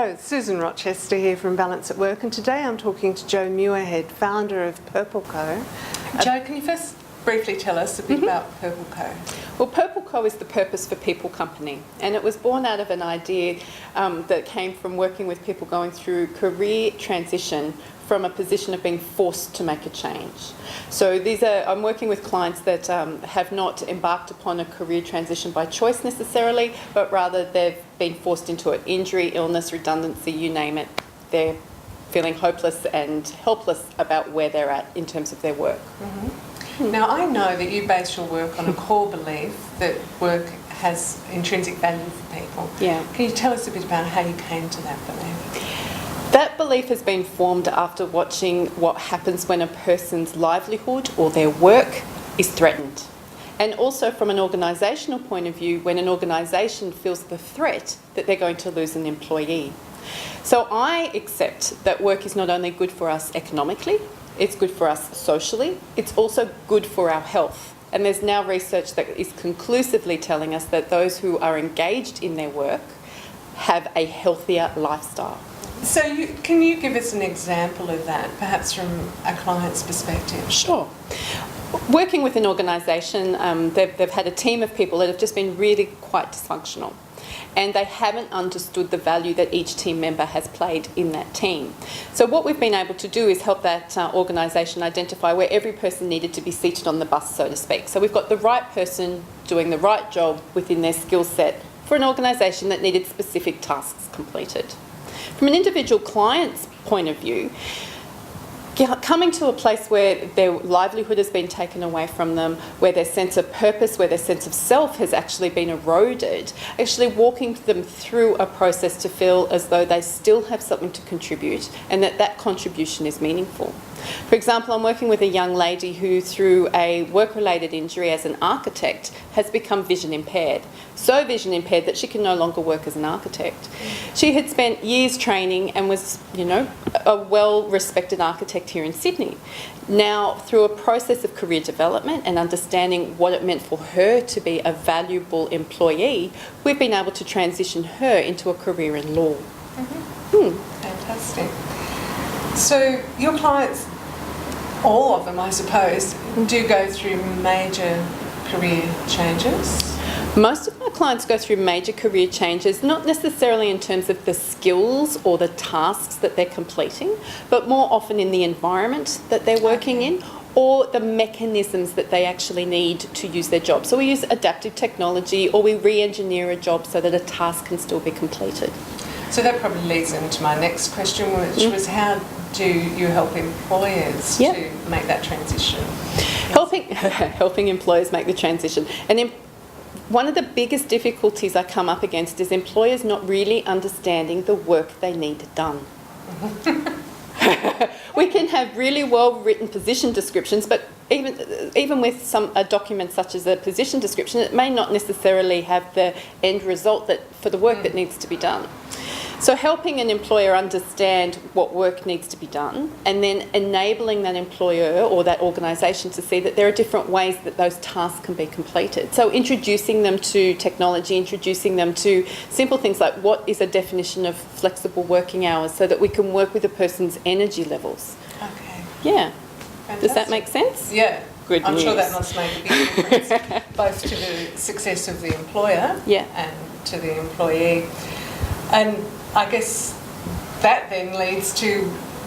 Hello, it's Susan Rochester here from Balance at Work, and today I'm talking to Jo Muirhead, founder of Purple Co. Jo, can you first briefly tell us a bit about Purple Co? Well, Purple Co is the Purpose for People company, and it was born out of an idea that came from working with people going through career transition from a position of being forced to make a change. So I'm working with clients that have not embarked upon a career transition by choice necessarily, but rather they've been forced into it. Injury, illness, redundancy, you name it. They're feeling hopeless and helpless about where they're at in terms of their work. Now, I know that you base your work on a core belief that work has intrinsic value for people. Yeah. Can you tell us a bit about how you came to that belief? That belief has been formed after watching what happens when a person's livelihood or their work is threatened. And also from an organisational point of view, when an organisation feels the threat that they're going to lose an employee. So I accept that work is not only good for us economically, it's good for us socially, it's also good for our health. And there's now research that is conclusively telling us that those who are engaged in their work have a healthier lifestyle. So can you give us an example of that, perhaps from a client's perspective? Sure. Working with an organisation, they've had a team of people that have just been really quite dysfunctional, and they haven't understood the value that each team member has played in that team. So what we've been able to do is help that organisation identify where every person needed to be seated on the bus, so to speak. So we've got the right person doing the right job within their skill set for an organisation that needed specific tasks completed. From an individual client's point of view, coming to a place where their livelihood has been taken away from them, where their sense of purpose, where their sense of self has actually been eroded, actually walking them through a process to feel as though they still have something to contribute and that that contribution is meaningful. For example, I'm working with a young lady who, through a work-related injury as an architect, has become vision impaired. So vision impaired that she can no longer work as an architect. She had spent years training and was, a well-respected architect here in Sydney. Now, through a process of career development and understanding what it meant for her to be a valuable employee, we've been able to transition her into a career in law. Fantastic. So your clients, all of them I suppose, do go through major career changes? Most of my clients go through major career changes, not necessarily in terms of the skills or the tasks that they're completing, but more often in the environment that they're working in or the mechanisms that they actually need to use their job. So we use adaptive technology or we re-engineer a job so that a task can still be completed. So that probably leads into my next question, which was how do you help employers to make that transition? Helping employers make the transition. And one of the biggest difficulties I come up against is employers not really understanding the work they need done. We can have really well-written position descriptions, but even with a document such as a position description, it may not necessarily have the end result for the work that needs to be done. So helping an employer understand what work needs to be done and then enabling that employer or that organisation to see that there are different ways that those tasks can be completed. So introducing them to technology, introducing them to simple things like what is a definition of flexible working hours so that we can work with a person's energy levels. Okay. Yeah. Fantastic. Does that make sense? Yeah. Good I'm news. sure that must make a big difference both to the success of the employer and to the employee. And I guess that then leads to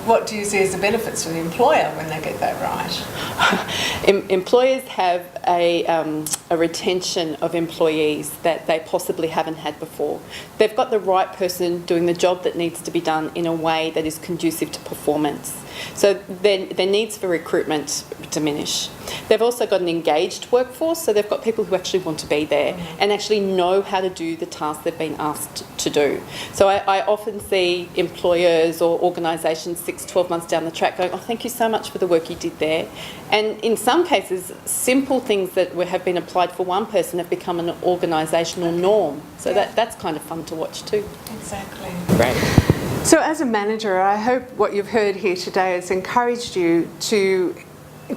what do you see as the benefits for the employer when they get that right? Employers have a retention of employees that they possibly haven't had before. They've got the right person doing the job that needs to be done in a way that is conducive to performance. So their needs for recruitment diminish. They've also got an engaged workforce, so they've got people who actually want to be there and actually know how to do the tasks they've been asked to do. So I often see employers or organisations 6-12 months down the track going, oh, thank you so much for the work you did there. And in some cases, simple things that have been applied for one person have become an organisational norm. So that's kind of fun to watch too. Exactly. Great. So as a manager, I hope what you've heard here today has encouraged you to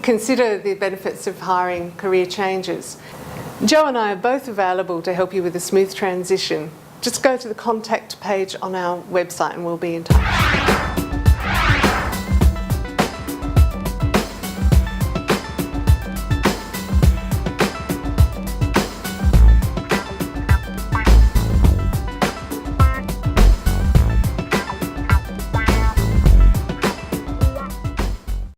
consider the benefits of hiring career changes. Jo and I are both available to help you with a smooth transition. just go to the contact page on our website and we'll be in touch.